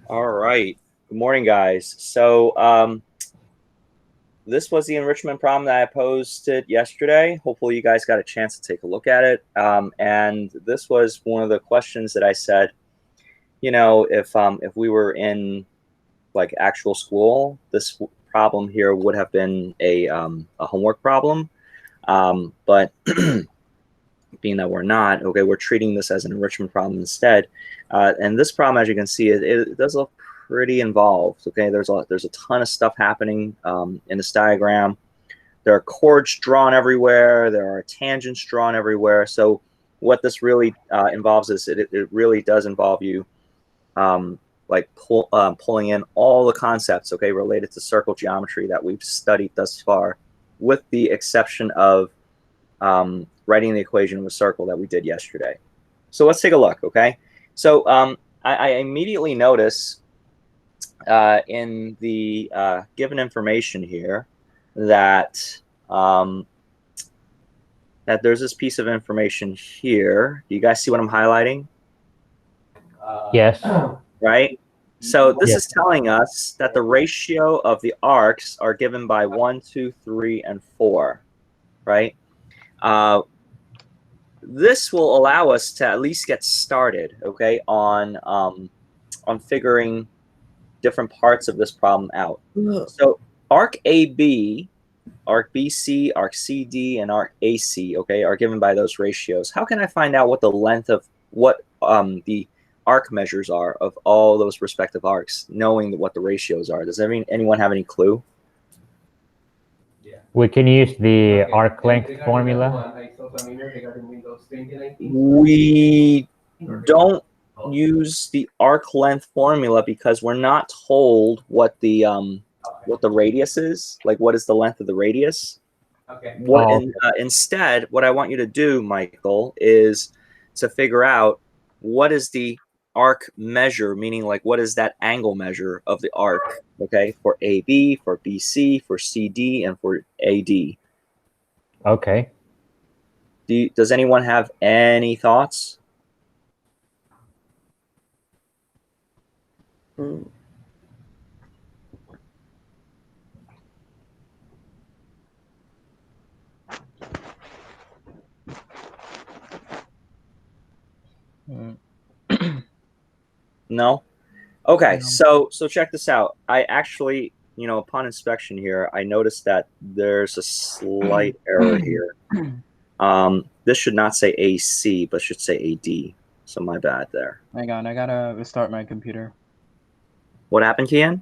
All right. Good morning, guys. This was the enrichment problem that I posted yesterday. Hopefully, you guys got a chance to take a look at it. And this was one of the questions that I said, if we were in like actual school, this problem here would have been a homework problem. But being that we're not, okay, we're treating this as an enrichment problem instead. And this problem, as you can see, it does look pretty involved. Okay, there's a ton of stuff happening in this diagram. There are chords drawn everywhere. There are tangents drawn everywhere. So what this really involves is it really does involve you pulling in all the concepts, okay, related to circle geometry that we've studied thus far, with the exception of writing the equation of a circle that we did yesterday. So let's take a look, okay? So I immediately notice in the given information here that that there's this piece of information here. Do you guys see what I'm highlighting? Yes. Right? So this is telling us that the ratio of the arcs are given by 1, 2, 3, and 4, right? This will allow us to at least get started, okay, on figuring different parts of this problem out. So arc AB, arc BC, arc CD, and arc AC, okay, are given by those ratios. How can I find out what the length of what the arc measures are of all those respective arcs, knowing what the ratios are? Does anyone have any clue? We can use the arc length formula. We don't use the arc length formula because we're not told what the radius is. Like, what is the length of the radius? Okay. Instead, what I want you to do, Michael, is to figure out what is the arc measure, meaning like what is that angle measure of the arc, okay, for AB, for BC, for CD, and for AD. Okay. Does anyone have any thoughts? No? Okay, so check this out. I actually, upon inspection here, I noticed that there's a slight error here. This should not say AC, but should say AD. So my bad there. Hang on, I gotta restart my computer. What happened, Kian?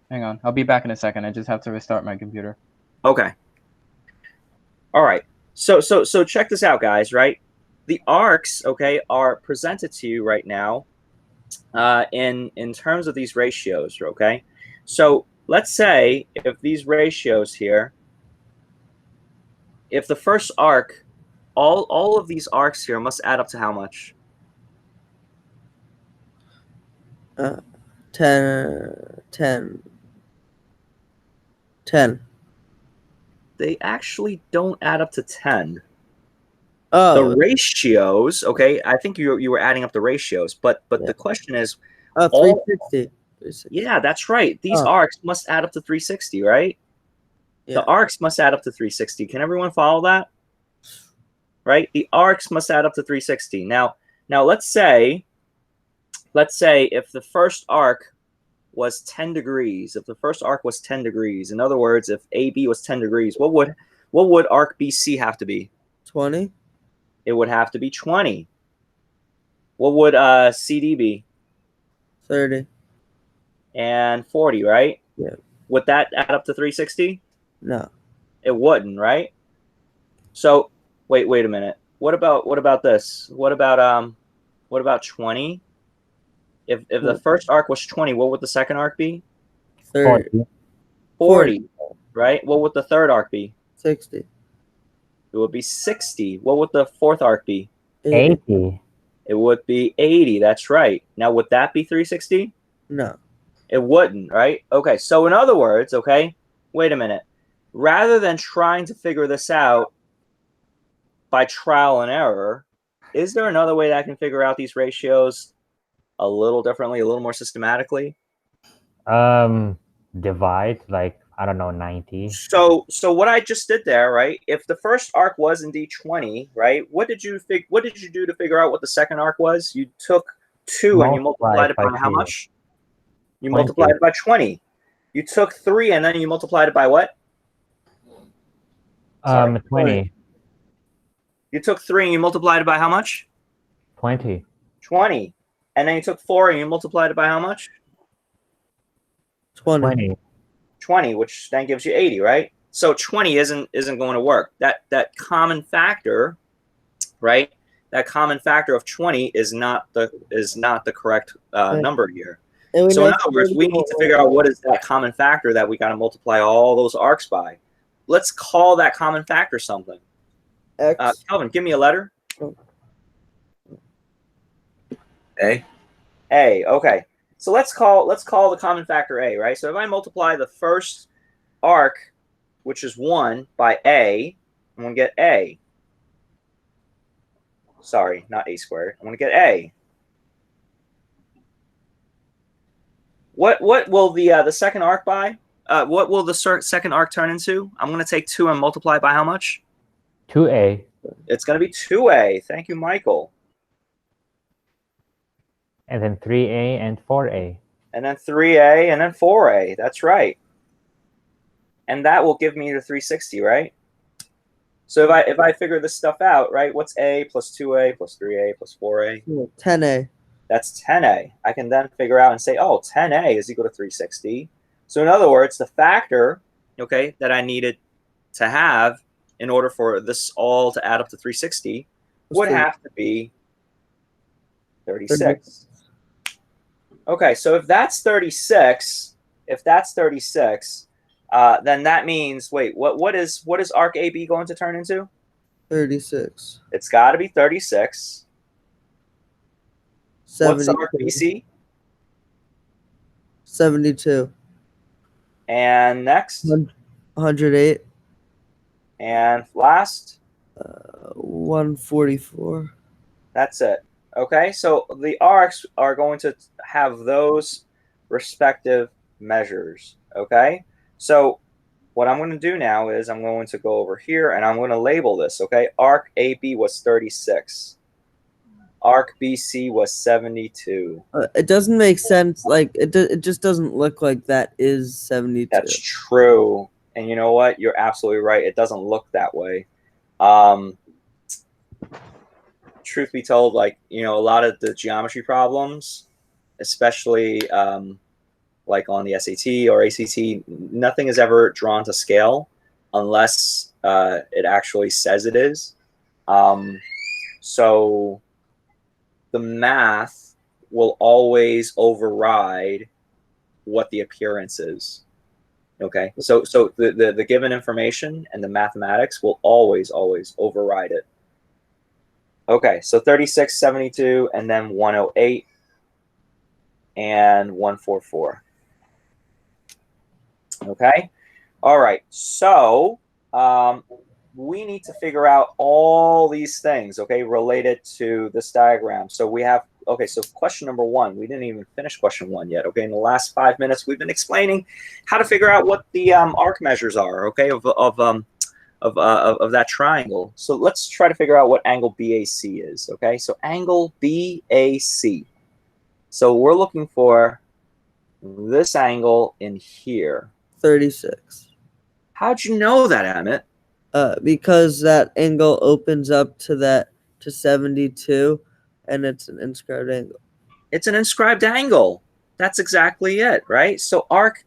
Hang on, I'll be back in a second. I just have to restart my computer. Okay. All right. So check this out, guys, right? The arcs, okay, are presented to you right now in terms of these ratios, okay? So let's say if these ratios here, if the first arc, all of these arcs here must add up to how much? 10. They actually don't add up to 10. Oh. The ratios, okay, I think you were adding up the ratios, but the question is, 360. Yeah, that's right. These arcs must add up to 360, right? Yeah. The arcs must add up to 360. Can everyone follow that? Right? The arcs must add up to 360. Now let's say if the first arc was 10 degrees, if the first arc was 10 degrees, in other words, if AB was 10 degrees, what would arc BC have to be? 20. It would have to be 20. What would CD be? 30. And 40, right? Yeah. Would that add up to 360? No. It wouldn't, right? So wait a minute. What about this? What about 20? If the first arc was 20, what would the second arc be? 30. 40, right? What would the third arc be? 60. It would be 60. What would the fourth arc be? 80. It would be 80. That's right. Now, would that be 360? No. It wouldn't, right? Okay, so in other words, okay, wait a minute. Rather than trying to figure this out by trial and error, is there another way that I can figure out these ratios a little differently, a little more systematically? Divide, like, I don't know, 90. So what I just did there, right? If the first arc was indeed 20, right? What did you do to figure out what the second arc was? You took 2 and you multiplied it Multiplied by by how 2. much? You 20. multiplied it by 20. You took 3 and then you multiplied it by what? Sorry. 20. You took 3 and you multiplied it by how much? 20. 20. And then you took 4 and you multiplied it by how much? 20. 20. 20, which then gives you 80, right? So 20 isn't going to work. That common factor, right? That common factor of 20 is not the correct number here. So in other words, we need to figure out what is that common factor that we got to multiply all those arcs by. Let's call that common factor something. X. Kelvin, give me a letter. A. A. Okay. So let's call the common factor A, right? So if I multiply the first arc, which is 1, by A, I'm going to get A. Sorry, not A squared. I'm going to get A. What will the second arc by? What will the second arc turn into? I'm going to take 2 and multiply by how much? 2a. It's going to be 2A. Thank you, Michael. And then 3a and 4a. And then 3A and then 4A. That's right. And that will give me the 360, right? So if I figure this stuff out, right, what's A plus 2A plus 3A plus 4A? 10A. That's 10A. I can then figure out and say, oh, 10A is equal to 360. So in other words, the factor, okay, that I needed to have in order for this all to add up to 360 would have to be 36. Okay, so if that's 36, then that means, wait, what is arc AB going to turn into? 36. It's got to be 36. 72. What's arc BC? 72. And next? 108. And last? 144. That's it. Okay, so the arcs are going to have those respective measures. Okay, so what I'm going to do now is I'm going to go over here and I'm going to label this. Okay, arc AB was 36. Arc BC was 72. It doesn't make sense. Like it just doesn't look like that is 72. That's true. And you know what? You're absolutely right. It doesn't look that way. Truth be told, like, you know, a lot of the geometry problems, especially like on the SAT or ACT, nothing is ever drawn to scale unless it actually says it is. So the math will always override what the appearance is. Okay, so the given information and the mathematics will always override it. Okay, so 36, 72, and then 108 and 144. Okay, all right, so we need to figure out all these things, okay, related to this diagram. So we have, okay, so question number 1, we didn't even finish question 1 yet, okay? In the last 5 minutes, we've been explaining how to figure out what the arc measures are, okay, of that triangle. So let's try to figure out what angle BAC is, okay? So angle BAC. So we're looking for this angle in here. 36. How'd you know that, Emmett? Because that angle opens up to 72, and it's an inscribed angle. It's an inscribed angle. That's exactly it, right? So arc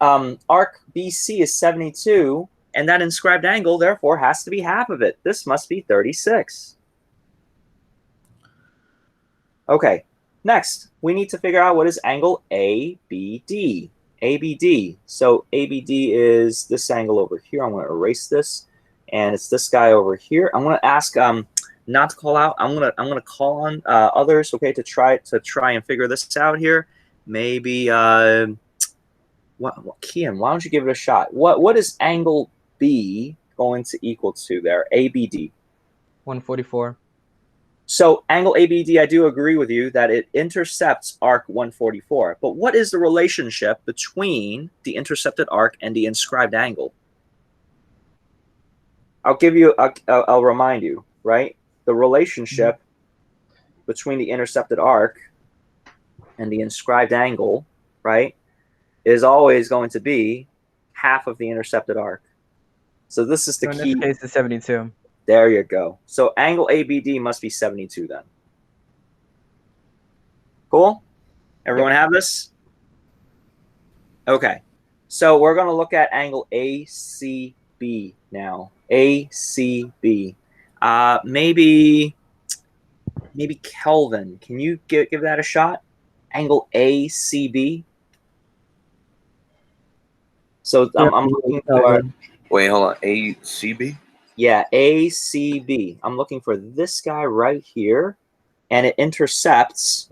BC is 72, and that inscribed angle, therefore, has to be half of it. This must be 36. Okay, next, we need to figure out what is angle ABD. ABD. So ABD is this angle over here. I'm going to erase this, and it's this guy over here. I'm going to ask not to call out. I'm gonna call on others, okay, to try and figure this out here. Maybe Kian, why don't you give it a shot? What is angle B going to equal to there? ABD. 144. So angle ABD, I do agree with you that it intercepts arc 144. But what is the relationship between the intercepted arc and the inscribed angle? I'll remind you, right? The relationship between the intercepted arc and the inscribed angle, right, is always going to be half of the intercepted arc. So this is the So in key. this case, it's 72. There you go. So angle ABD must be 72 then. Cool? Everyone have this? Okay. So we're going to look at angle ACB now. ACB. Maybe Kelvin. Can you give that a shot? Angle ACB. So I'm looking for... Wait, hold on. ACB? Yeah, ACB. I'm looking for this guy right here, and it intercepts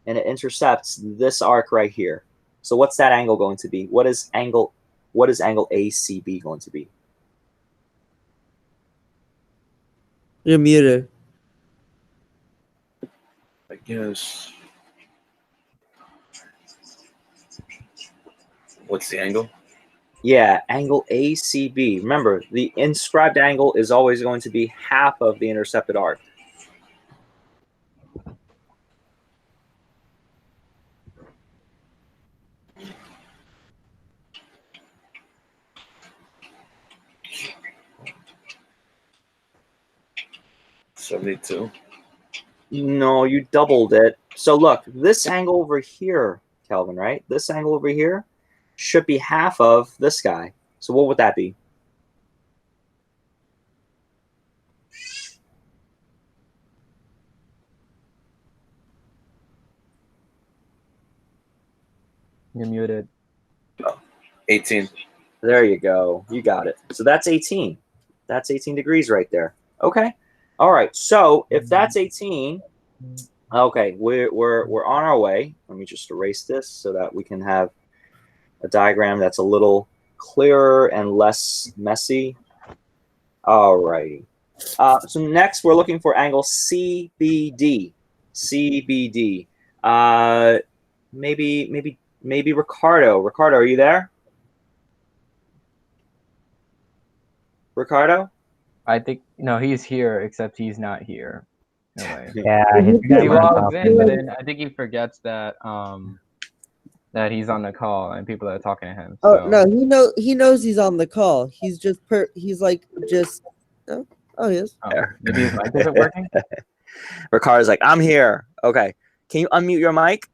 this arc right here. So what's that angle going to be? What is angle ACB going to be? You're muted. I guess. What's the angle? Yeah, angle ACB. Remember, the inscribed angle is always going to be half of the intercepted arc. $72. No, you doubled it. So look, this angle over here, Kelvin, right? This angle over here should be half of this guy. So what would that be? You're muted. 18. There you go. You got it. So that's 18. That's 18 degrees right there. Okay. All right. So if that's 18, okay, we're on our way. Let me just erase this so that we can have a diagram that's a little clearer and less messy. All righty. So next we're looking for angle CBD. CBD. Maybe Ricardo. Ricardo, are you there? Ricardo? I think no, he's here, except he's not here. No way. Yeah, he's He got one logs in, but copy. then I think he forgets that that he's on the call and people are talking to him. Oh So. no, he knows he's on the call. He's just he's like just oh he is. Oh, maybe his mic isn't working. Ricardo's like, I'm here. Okay. Can you unmute your mic?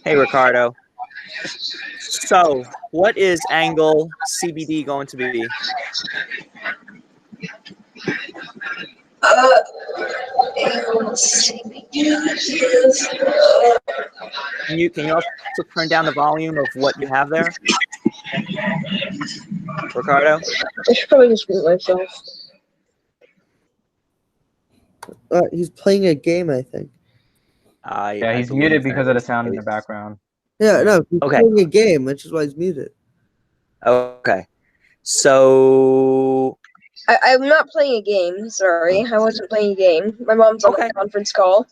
Hey, Ricardo. So, what is angle CBD going to be? Can you also turn down the volume of what you have there? Ricardo? I should probably just mute myself. He's playing a game, I think. Yeah, he's muted because of the sound in the background. Yeah, no, he's Okay. playing a game, which is why he's muted. Okay. So, I'm not playing a game. Sorry, I wasn't playing a game. My mom's on Okay. a conference call.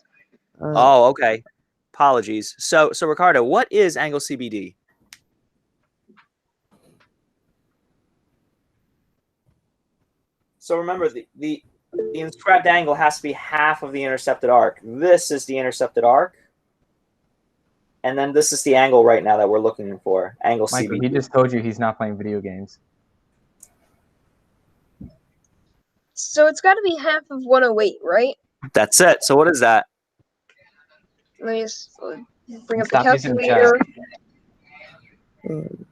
oh, okay. Apologies. So Ricardo, what is angle CBD? So remember, the inscribed angle has to be half of the intercepted arc. This is the intercepted arc. And then this is the angle right now that we're looking for, angle Michael, CBD. he just told you he's not playing video games. So it's got to be half of 108, right? That's it. So what is that? Let me just bring up Stop the using calculator. Um,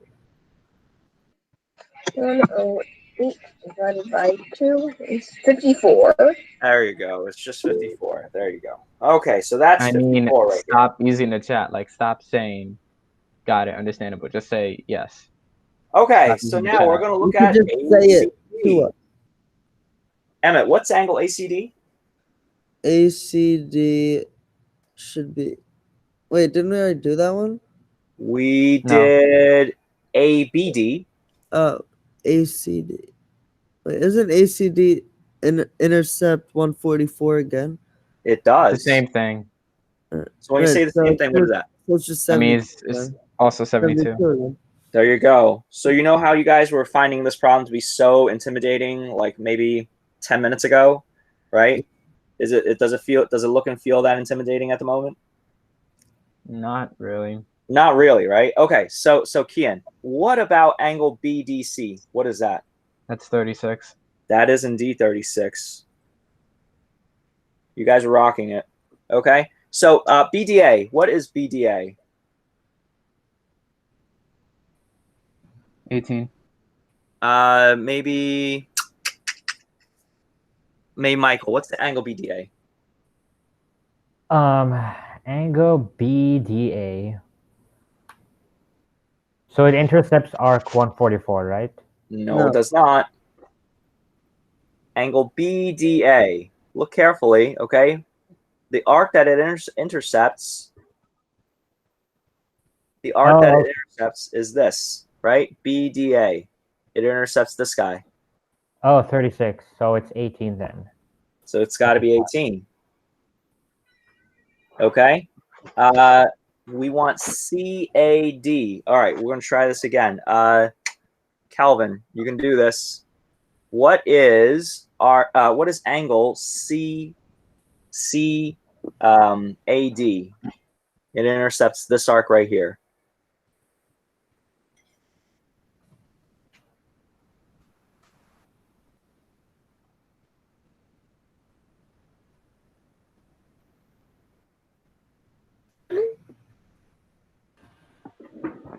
108 divided by 2 is 54. There you go. It's just 54. There you go. Okay, so that's I 54 mean, right stop using the chat. Like, stop saying, got it, understandable. Just say yes. there. Okay, Stop so using now chat. we're going to look You could at just say it to ACD. us. Emmett, what's angle ACD? ACD should be. Wait, didn't we already do that one? We No. did ABD. Oh, ACD. Wait, isn't ACD intercept 144 again? It It's the does. same thing. So when you Right, say the so same thing, what is that? So it's just I mean, 72. it's then. also 72. 72 then. There you go. So you know how you guys were finding this problem to be so intimidating, like maybe 10 minutes ago, right? Does it look and feel that intimidating at the moment? Not really. Not really, right? Okay, so Kian, what about angle BDC? What is that? That's 36. That is indeed 36. You guys are rocking it. Okay, so BDA, what is BDA? 18. Maybe Michael, what's the angle BDA? Angle BDA. So it intercepts arc 144, right? No, it does not. Angle BDA. Look carefully, okay? The arc that it intercepts, is this, right? BDA. It intercepts this guy. Oh, 36. So it's 18 then. So it's got to be 18. Okay. We want CAD. All right, we're going to try this again. Calvin, you can do this. What is angle AD? It intercepts this arc right here.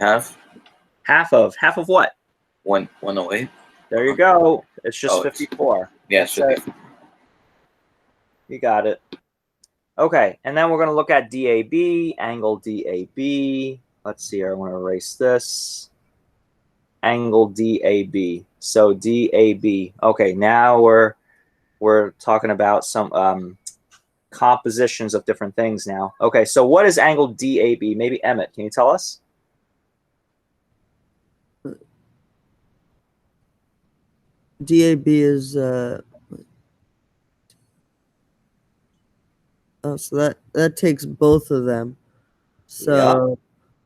Half. Half of what? 108. There you go. It's just 54. Yes. Yeah, you got it. Okay, and then we're going to look at DAB, angle DAB. Let's see here. I want to erase this. Angle DAB. So DAB. Okay, now we're talking about some compositions of different things now. Okay, so what is angle DAB? Maybe Emmett, can you tell us? DAB is so that takes both of them. So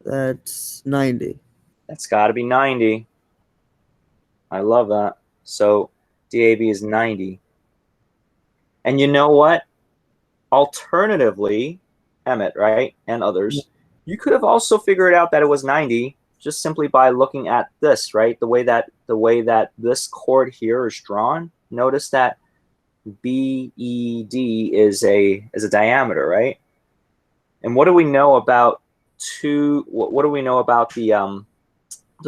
that's 90. That's got to be 90. I love that. So DAB is 90. And you know what? Alternatively, Emmett, right, and others, you could have also figured out that it was 90 just simply by looking at this, right? The way that this chord here is drawn. Notice that BED is a diameter, right? And what do we know about what do we know about the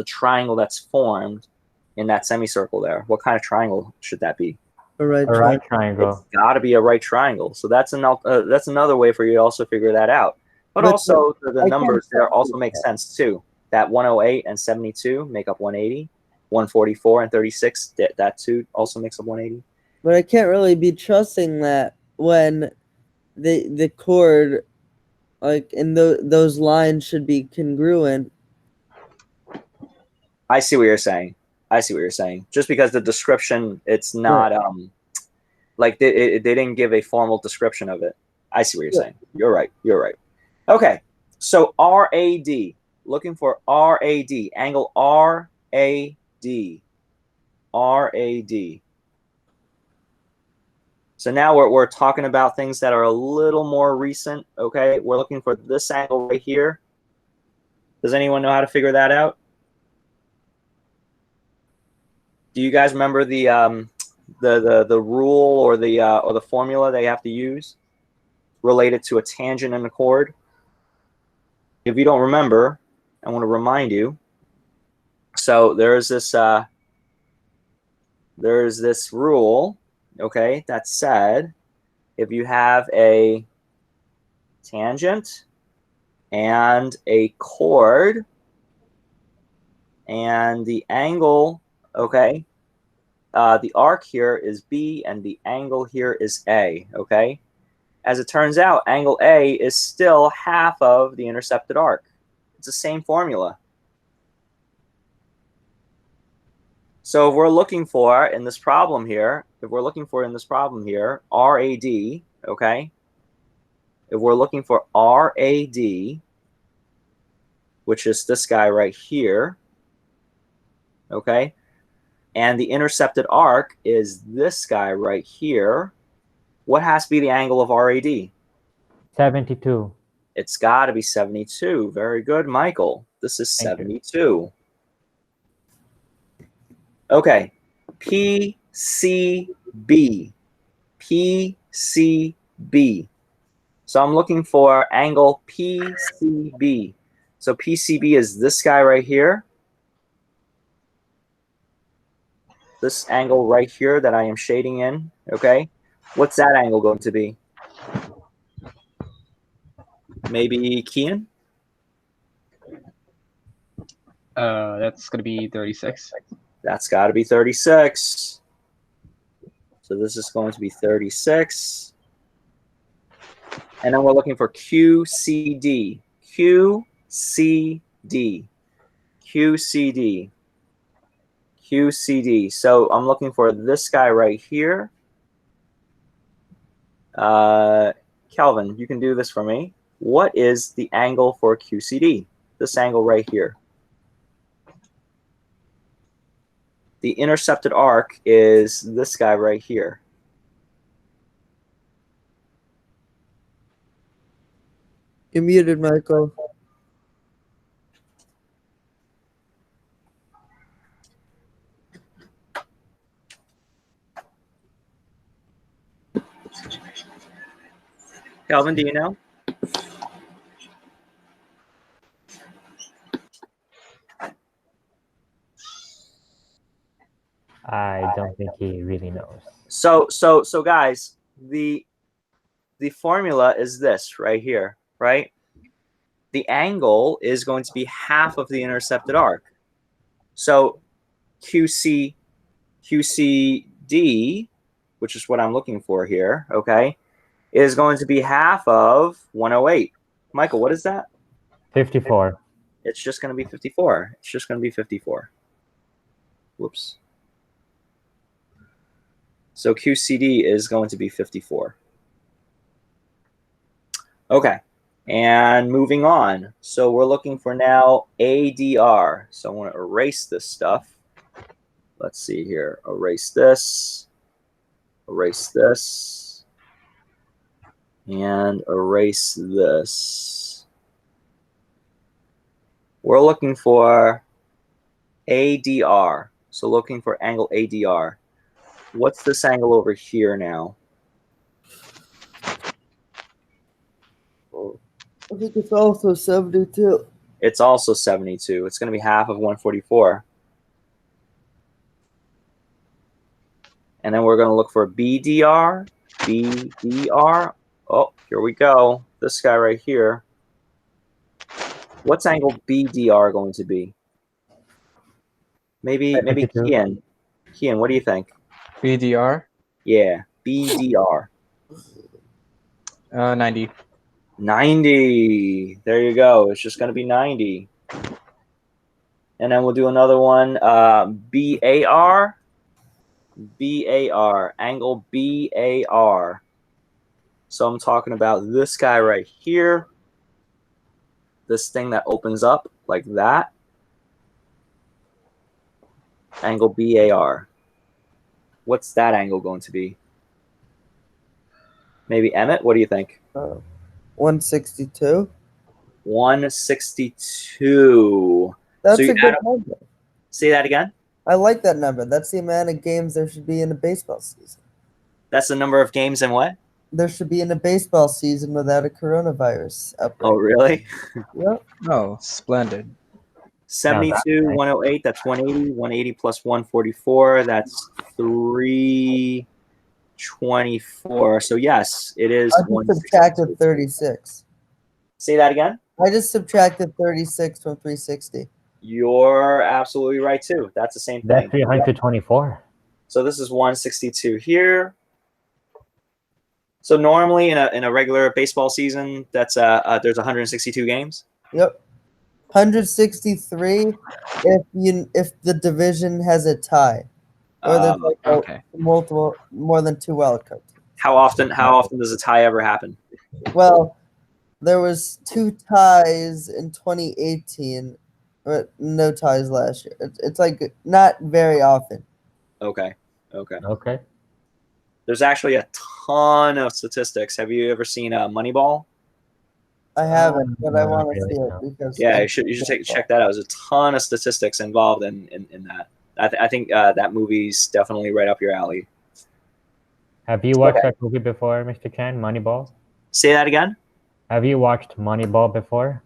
triangle that's formed in that semicircle there? What kind of triangle should that be? A right triangle. It's got to be a right triangle. So that's another way for you to also figure that out. But also the numbers there also make sense too. That 108 and 72 make up 180. 144 and 36, that too also makes up 180. But I can't really be trusting that when the chord, like in those lines, should be congruent. I see what you're saying. Just because the description, it's not like they didn't give a formal description of it. I see what you're saying. You're right. Okay, so RAD. Looking for RAD. Angle RAD. RAD. So now we're talking about things that are a little more recent. Okay, we're looking for this angle right here. Does anyone know how to figure that out? Do you guys remember the rule or the formula they have to use related to a tangent and a chord? If you don't remember, I want to remind you. So there's this rule, okay, that said if you have a tangent and a chord and the angle, okay, the arc here is B and the angle here is A, okay? As it turns out, angle A is still half of the intercepted arc. It's the same formula. So if we're looking for in this problem here, RAD, okay? If we're looking for RAD, which is this guy right here, okay? And the intercepted arc is this guy right here. What has to be the angle of RAD? 72. It's got to be 72. Very good, Michael. This is Thank you. 72. Okay. PCB. PCB. So I'm looking for angle PCB. So PCB is this guy right here. This angle right here that I am shading in, okay? What's that angle going to be? Maybe Kian? That's gonna be 36. That's got to be 36. So this is going to be 36. And then we're looking for QCD. QCD. QCD. QCD. So I'm looking for this guy right here. Calvin, you can do this for me. What is the angle for QCD? This angle right here. The intercepted arc is this guy right here. You're muted, Michael. Calvin, do you know? I don't think he really knows. So guys, the formula is this right here, right? The angle is going to be half of the intercepted arc. So QCD, which is what I'm looking for here, okay, is going to be half of 108. Michael, what is that? 54. It's just going to be 54. It's just going to be 54. Whoops. So QCD is going to be 54. Okay. And moving on. So we're looking for now ADR. So I want to erase this stuff. Let's see here. Erase this. Erase this. And erase this. We're looking for ADR. So looking for angle ADR. What's this angle over here now? I think it's also 72. It's also 72. It's going to be half of 144. And then we're going to look for BDR. BDR. Oh, here we go. This guy right here. What's angle BDR going to be? Maybe 72. Kian. Kian, what do you think? BDR. Yeah, BDR. 90. 90. There you go. It's just going to be 90. And then we'll do another one. BAR. BAR. Angle BAR. So I'm talking about this guy right here. This thing that opens up like that. Angle BAR. What's that angle going to be? Maybe Emmett? What do you think? 162. 162. That's So you a good add up- number. Say that again? I like that number. That's the amount of games there should be in a baseball season. That's the number of games and what? There should be in a baseball season without a coronavirus outbreak. Oh, really? Yep. Oh, splendid. 72, 108, that's 180. 180 plus 144, that's 324. So yes, it is I just 162. subtracted 36. Say that again? I just subtracted 36 from 360. You're absolutely right too. That's the same That's thing. 324. So this is 162 here. So normally in a regular baseball season, that's there's 162 games. Yep. 163 if the division has a tie, or there's like Okay. more than 2 wildcards. How often does a tie ever happen? Well, there was 2 ties in 2018, but no ties last year. It's like not very often. Okay. Okay. There's actually a ton of statistics. Have you ever seen Moneyball? I haven't, but I Not want to really, see it no. because Yeah, you should check that out. There's a ton of statistics involved in that. I think that movie's definitely right up your alley. Have you watched Okay. that movie before, Mr. Chan? Moneyball? Say that again. Have you watched Moneyball before?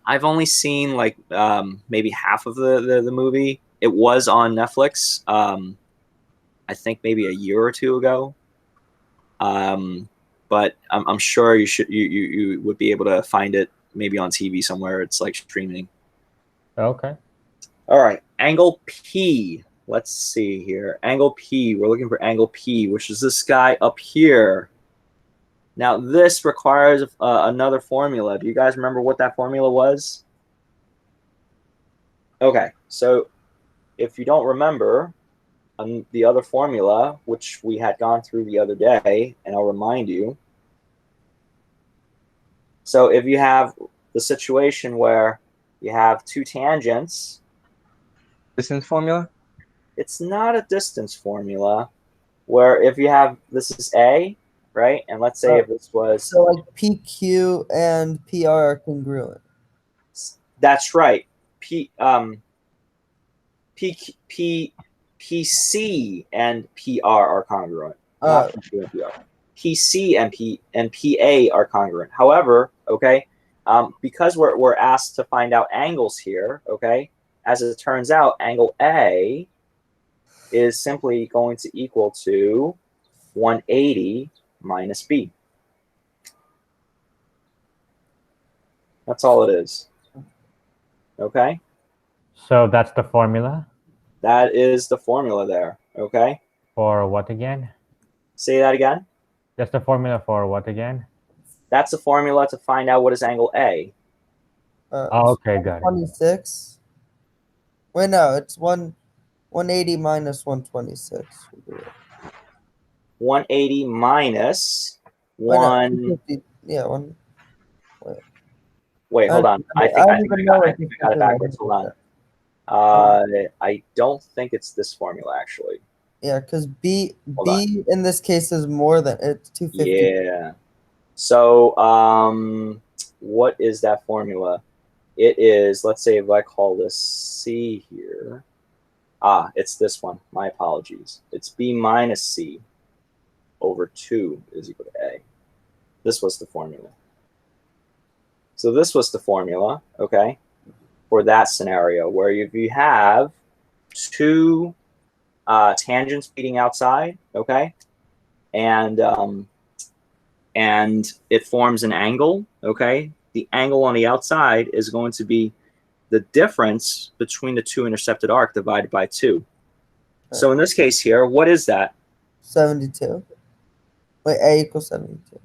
I've only seen like maybe half of the movie. It was on Netflix. I think maybe a year or two ago. But I'm sure you would be able to find it maybe on TV somewhere. It's like streaming. Okay. All right, angle P. Let's see here. Angle P. We're looking for angle P, which is this guy up here. Now, this requires another formula. Do you guys remember what that formula was? Okay, so if you don't remember the other formula, which we had gone through the other day, and I'll remind you. So if you have the situation where you have 2 tangents, Distance formula? it's not a distance formula, where if you have, this is A, right? And let's say if this was, so like PQ and PR are congruent. that's right. PC and PR are congruent. Not PQ and PR. PC and PA are congruent. However, okay, because we're asked to find out angles here, okay, as it turns out, angle A is simply going to equal to 180 minus B. That's all it is. Okay? So that's the formula That is the formula there. Okay? for what again? Say that again. That's the formula for what again? That's the formula to find out what is angle A. Oh, okay, got it. 126. Wait, no, it's 180 minus 126. 180 minus Wait, no, 1. 250. Yeah, one. Wait, hold on. I think I got it backwards. Hold on. I don't think it's this formula actually. Yeah, because B Hold on. in this case is more than it's 250. Yeah. So what is that formula? It is, let's say if I call this C here. It's this one. My apologies. It's B minus C over 2 is equal to A. This was the formula. So this was the formula, okay, for that scenario where if you have 2 tangents meeting outside, okay, and it forms an angle, okay, the angle on the outside is going to be the difference between the 2 intercepted arc divided by 2. So in this case here, what is that? 72. Wait, A equals 72.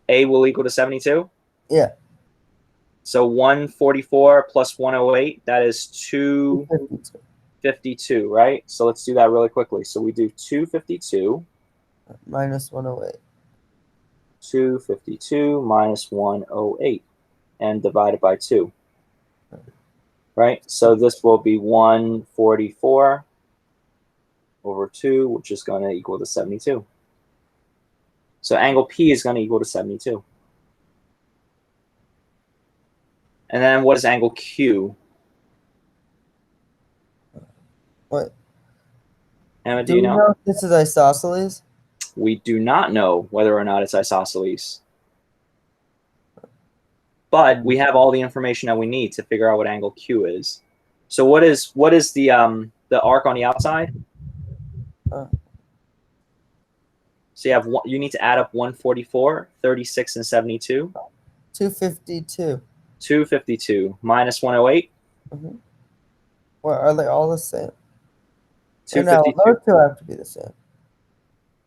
A will equal to 72? Yeah. So 144 plus 108, that is 252, right? So let's do that really quickly. So we do 252 minus 108. 252 minus 108 and divided by 2. Right? So this will be 144 over 2, which is going to equal to 72. So angle P is going to equal to 72. And then what is angle Q? What? Emma, Do you know if this is isosceles? We do not know whether or not it's isosceles. But we have all the information that we need to figure out what angle Q is. So what is the arc on the outside? So you need to add up 144, 36, and 72. 252. 252 minus 108. Mm-hmm. Well, are they all the same? 252. No, those two have to be the same.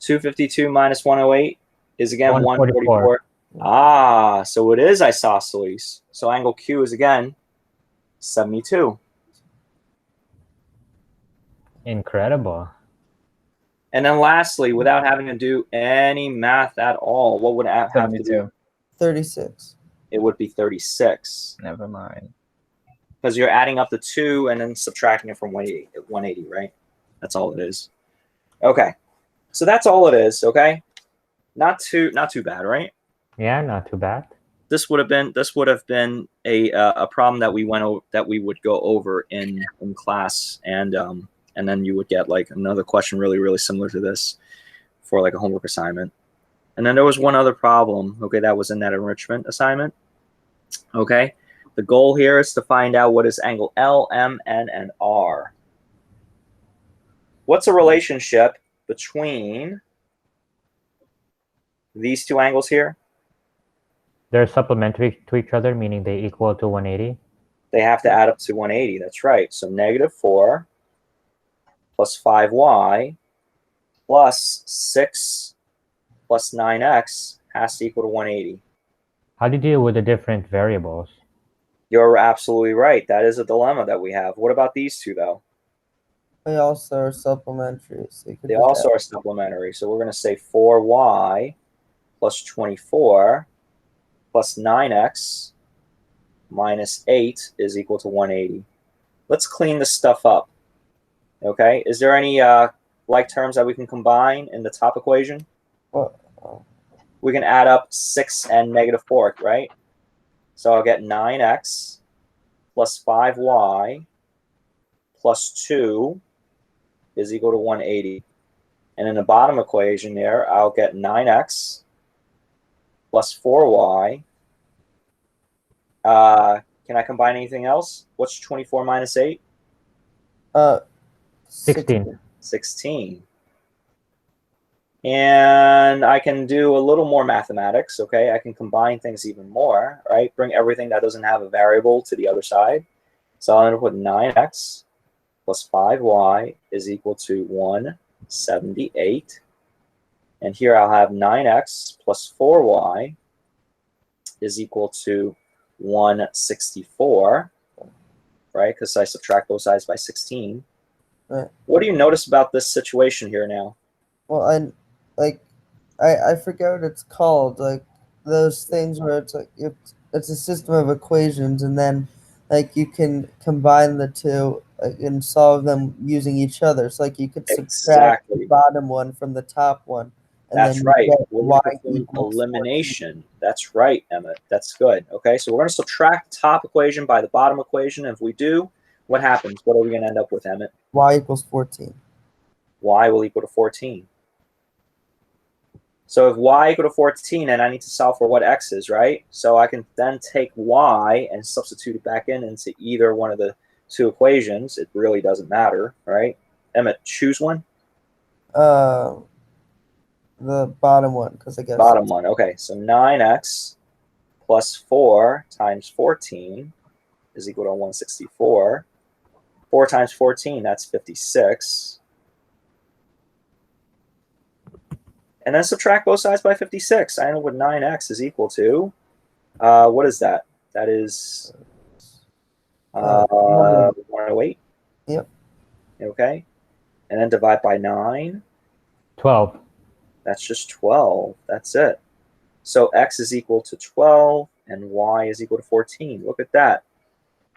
252 minus 108 is again 144. 144. So it is isosceles. So angle Q is again 72. Incredible. And then lastly, without having to do any math at all, what would have to 72. do? 36. It would be 36. Never mind. Because you're adding up the 2 and then subtracting it from 180, right? That's all it is. Okay. So that's all it is, okay? Not too bad, right? Yeah, not too bad. This would have been a problem that we would go over in class, and then you would get like another question really similar to this for like a homework assignment. And then there was one other problem, okay, that was in that enrichment assignment. Okay, the goal here is to find out what is angle L, M, N, and R. What's a relationship between these two angles here? They're supplementary to each other, meaning they equal to 180. They have to add up to 180. That's right. So -4 plus 5y plus 6 plus 9x has to equal to 180. How do you deal with the different variables? You're absolutely right. That is a dilemma that we have. What about these two, though? They also are supplementary. So you could They just also add- are supplementary. So we're going to say 4y plus 24 plus 9x minus 8 is equal to 180. Let's clean this stuff up. Okay, is there any like terms that we can combine in the top equation? Well, We can add up 6 and -4, right? So I'll get 9x plus 5y plus 2 is equal to 180. And in the bottom equation there, I'll get 9x plus 4y. Can I combine anything else? What's 24 minus 8? 16. 16. And I can do a little more mathematics, okay? I can combine things even more, right? Bring everything that doesn't have a variable to the other side. So I'll end up with 9x plus 5y is equal to 178. And here I'll have 9x plus 4y is equal to 164, right? Because I subtract both sides by 16. Right. What do you notice about this situation here now? well, I forget what it's called. Like those things where it's like it's a system of equations, and then like you can combine the two and solve them using each other. So like you could subtract the Exactly. bottom one from the top one, and That's then right. you get We're y going to perform equals 14. elimination. That's right, Emmett. That's good. Okay, so we're going to subtract the top equation by the bottom equation. If we do, what happens? What are we going to end up with, Emmett? Y equals 14. Y will equal to 14. So if y equal to 14, and I need to solve for what x is, right? So I can then take y and substitute it back into either one of the two equations. It really doesn't matter, right? Emmett, choose one. The bottom one, because I guess Bottom one. Okay, so 9x plus 4 times 14 is equal to 164. 4 times 14, that's 56. And then subtract both sides by 56. I end up with 9x is equal to, what is that? That is 108. Yep. Okay. And then divide by 9. 12. That's just 12. That's it. So x is equal to 12 and y is equal to 14. Look at that.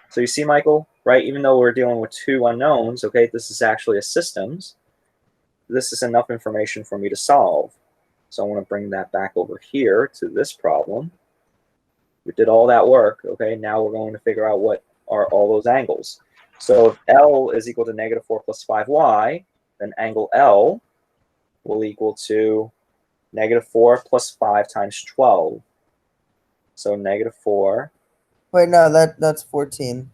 So you see, Michael, right? Even though we're dealing with two unknowns, okay, this is actually a systems. This is enough information for me to solve. So I want to bring that back over here to this problem. We did all that work, okay? Now we're going to figure out what are all those angles. So if L is equal to -4 plus 5y, then angle L will equal to -4 plus 5 times 12. So -4. Wait, no, that's 14.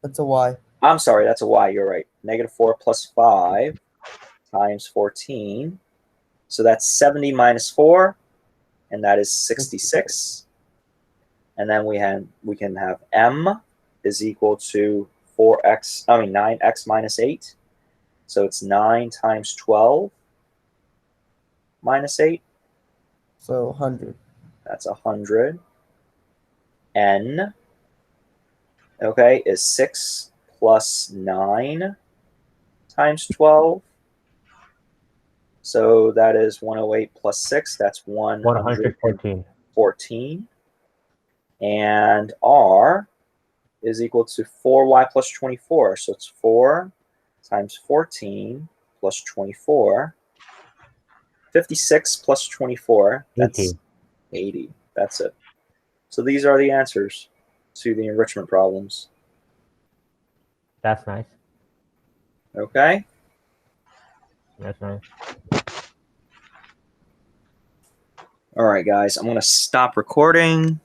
That's a Y. I'm sorry, that's a y. You're right. -4 plus 5 times 14. So that's 70 minus 4, and that is 66. And then we can have m is equal to 9x minus 8. So it's 9 times 12 minus 8. So 100. That's 100. N okay, is 6 plus 9 times 12. So that is 108 plus 6. That's 114. 114. And R is equal to 4y plus 24. So it's 4 times 14 plus 24. 56 plus 24. That's 80. 80. That's it. So these are the answers to the enrichment problems. That's nice. Okay? That's nice. All right, guys, I'm going to stop recording.